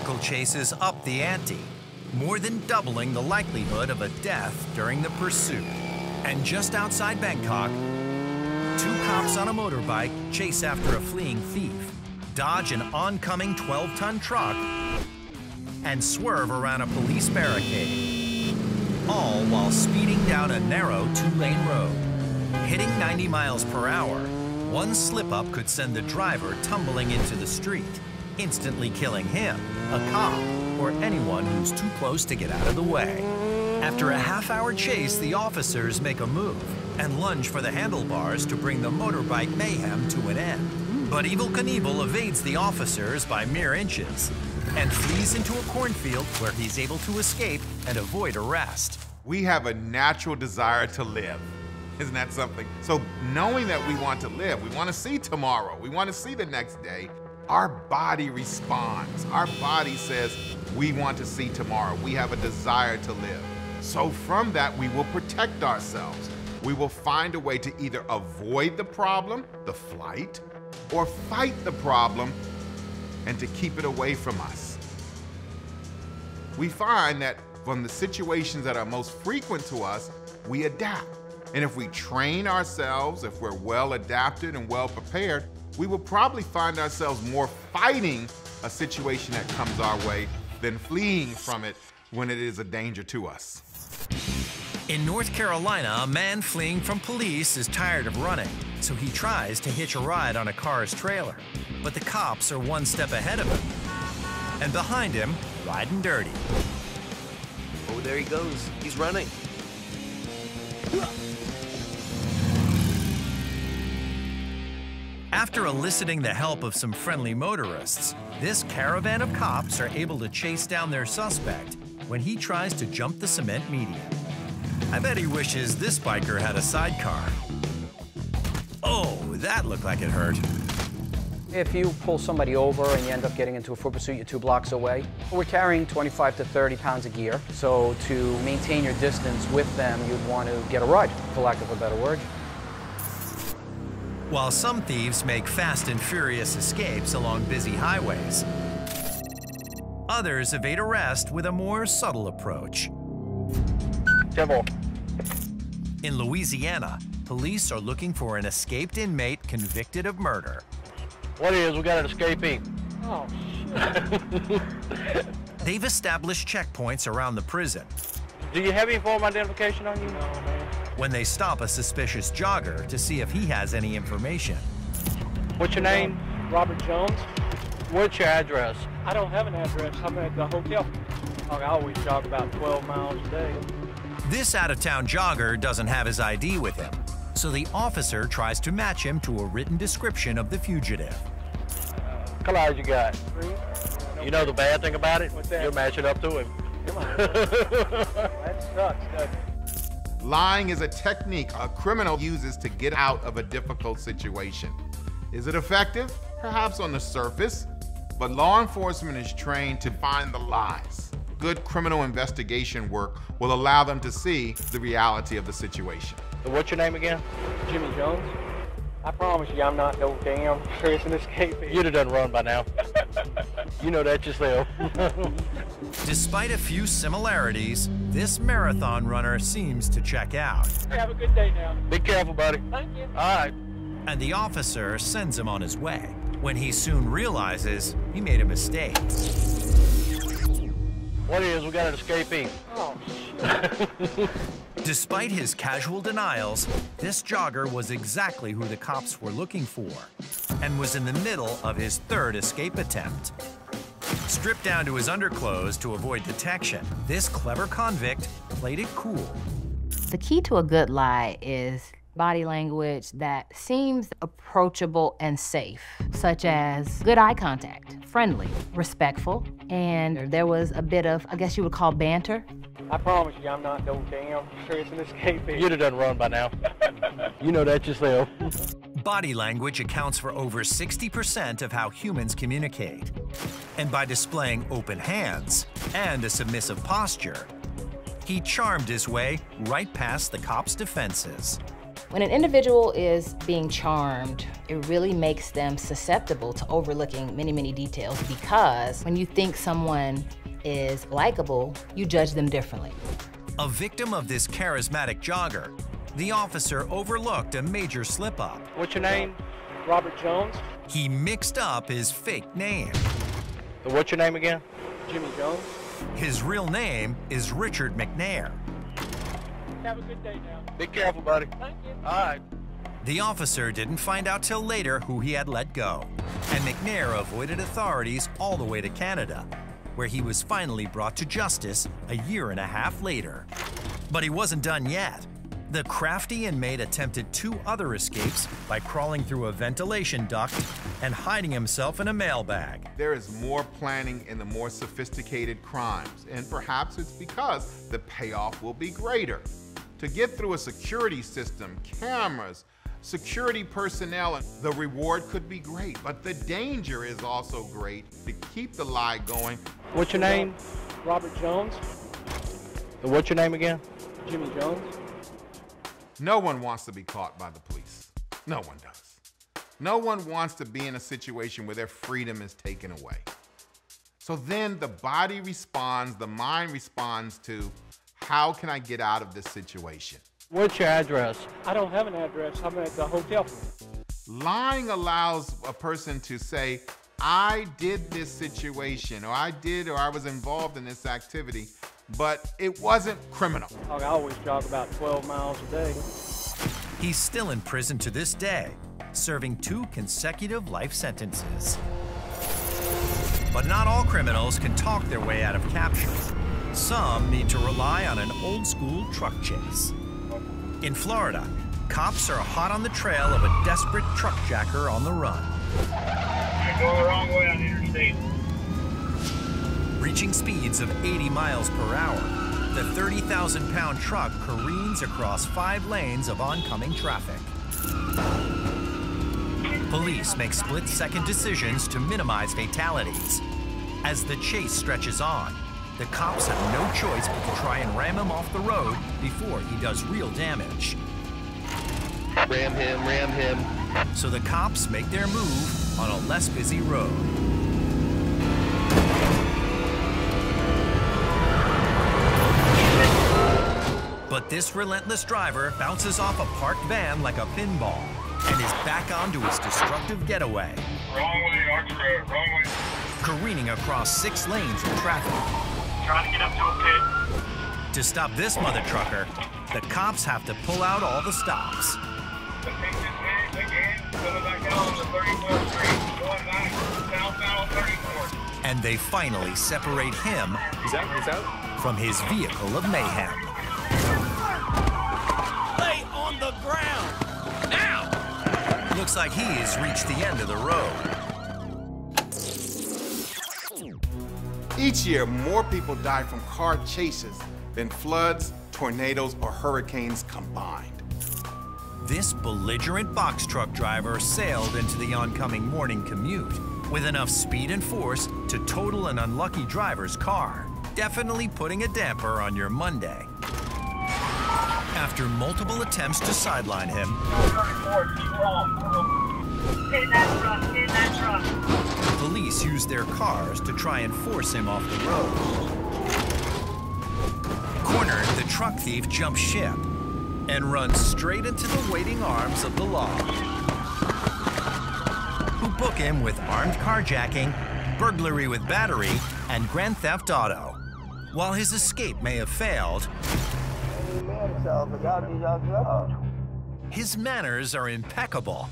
vehicle chases up the ante, more than doubling the likelihood of a death during the pursuit. And just outside Bangkok, two cops on a motorbike chase after a fleeing thief, dodge an oncoming 12-ton truck, and swerve around a police barricade, all while speeding down a narrow two-lane road. Hitting 90 miles per hour, one slip-up could send the driver tumbling into the street, instantly killing him, a cop, or anyone who's too close to get out of the way. After a half-hour chase, the officers make a move and lunge for the handlebars to bring the motorbike mayhem to an end. But Evel Knievel evades the officers by mere inches and flees into a cornfield where he's able to escape and avoid arrest. We have a natural desire to live. Isn't that something? So knowing that we want to live, we want to see tomorrow, we want to see the next day, our body responds. Our body says, we want to see tomorrow. We have a desire to live. So from that, we will protect ourselves. We will find a way to either avoid the problem, the flight, or fight the problem and to keep it away from us. We find that from the situations that are most frequent to us, we adapt. And if we train ourselves, if we're well adapted and well prepared, we will probably find ourselves more fighting a situation that comes our way than fleeing from it when it is a danger to us. In North Carolina, a man fleeing from police is tired of running, so he tries to hitch a ride on a car's trailer. But the cops are one step ahead of him. And behind him, riding dirty. Oh, there he goes. He's running. After eliciting the help of some friendly motorists, this caravan of cops are able to chase down their suspect when he tries to jump the cement median. I bet he wishes this biker had a sidecar. Oh, that looked like it hurt. If you pull somebody over and you end up getting into a foot pursuit, you're 2 blocks away. We're carrying 25 to 30 pounds of gear, so to maintain your distance with them, you'd want to get a ride, for lack of a better word. While some thieves make fast and furious escapes along busy highways, others evade arrest with a more subtle approach. Ćemo. In Louisiana, police are looking for an escaped inmate convicted of murder. What is? We got an escapee. Oh, shit. They've established checkpoints around the prison. Do you have any form of identification on you? No, man. When they stop a suspicious jogger to see if he has any information. What's your name? Robert Jones. What's your address? I don't have an address. I'm at the hotel. I always jog about 12 miles a day. This out-of-town jogger doesn't have his ID with him, so the officer tries to match him to a written description of the fugitive. What colors you got? Green. You know the bad thing about it? What's that? You'll match it up to him. Come on. That sucks, doesn't it? Lying is a technique a criminal uses to get out of a difficult situation. Is it effective? Perhaps on the surface, but law enforcement is trained to find the lies. Good criminal investigation work will allow them to see the reality of the situation. What's your name again? Jimmy Jones. I promise you I'm not no damn prison escapee. You'd have done run by now. You know that yourself. Despite a few similarities, this marathon runner seems to check out. Have a good day now. Be careful, buddy. Thank you. All right. And the officer sends him on his way, when he soon realizes he made a mistake. What is? We got an escapee. Oh, shit. Despite his casual denials, this jogger was exactly who the cops were looking for and was in the middle of his third escape attempt. Stripped down to his underclothes to avoid detection, this clever convict played it cool. The key to a good lie is body language that seems approachable and safe, such as good eye contact, friendly, respectful, and there was a bit of, I guess you would call, banter. I promise you I'm not no damn prison escapee. You'd have done run by now. You know that yourself. Body language accounts for over 60% of how humans communicate. And by displaying open hands and a submissive posture, he charmed his way right past the cops' defenses. When an individual is being charmed, it really makes them susceptible to overlooking many, many details, because when you think someone is likable, you judge them differently. A victim of this charismatic jogger, the officer overlooked a major slip-up. What's your name? Robert Jones. He mixed up his fake name. What's your name again? Jimmy Jones. His real name is Richard McNair. Have a good day now. Be careful, buddy. Thank you. All right. The officer didn't find out till later who he had let go, and McNair avoided authorities all the way to Canada, where he was finally brought to justice a year and a half later. But he wasn't done yet. The crafty inmate attempted 2 other escapes by crawling through a ventilation duct and hiding himself in a mailbag. There is more planning in the more sophisticated crimes, and perhaps it's because the payoff will be greater. To get through a security system, cameras, security personnel, the reward could be great, but the danger is also great to keep the lie going. What's your name? Robert Jones. What's your name again? Jimmy Jones. No one wants to be caught by the police. No one does. No one wants to be in a situation where their freedom is taken away. So then the body responds, the mind responds to, how can I get out of this situation? What's your address? I don't have an address. I'm at the hotel. Lying allows a person to say, I did this situation, or I was involved in this activity, but it wasn't criminal. I always jog about 12 miles a day. He's still in prison to this day, serving 2 consecutive life sentences. But not all criminals can talk their way out of capture. Some need to rely on an old-school truck chase. In Florida, cops are hot on the trail of a desperate truck jacker on the run. You're going the wrong way on the interstate. Reaching speeds of 80 miles per hour, the 30,000-pound truck careens across 5 lanes of oncoming traffic. Police make split-second decisions to minimize fatalities. As the chase stretches on, the cops have no choice but to try and ram him off the road before he does real damage. Ram him. So the cops make their move on a less busy road. But this relentless driver bounces off a parked van like a pinball and is back onto his destructive getaway. Wrong way, Arch Road, wrong way. Careening across 6 lanes of traffic. Trying to get up to a pit. To stop this mother trucker, the cops have to pull out all the stops. Take this way again, put it back out on the 34th Street, going back southbound 34th. And they finally separate him from his vehicle of mayhem. Lay on the ground! Now! Looks like he has reached the end of the road. Each year, more people die from car chases than floods, tornadoes, or hurricanes combined. This belligerent box truck driver sailed into the oncoming morning commute with enough speed and force to total an unlucky driver's car, definitely putting a damper on your Monday. After multiple attempts to sideline him, Hit that truck. police used their cars to try and force him off the road. Cornered, the truck thief jumps ship and runs straight into the waiting arms of the law, who book him with armed carjacking, burglary with battery, and grand theft auto. While his escape may have failed, his manners are impeccable.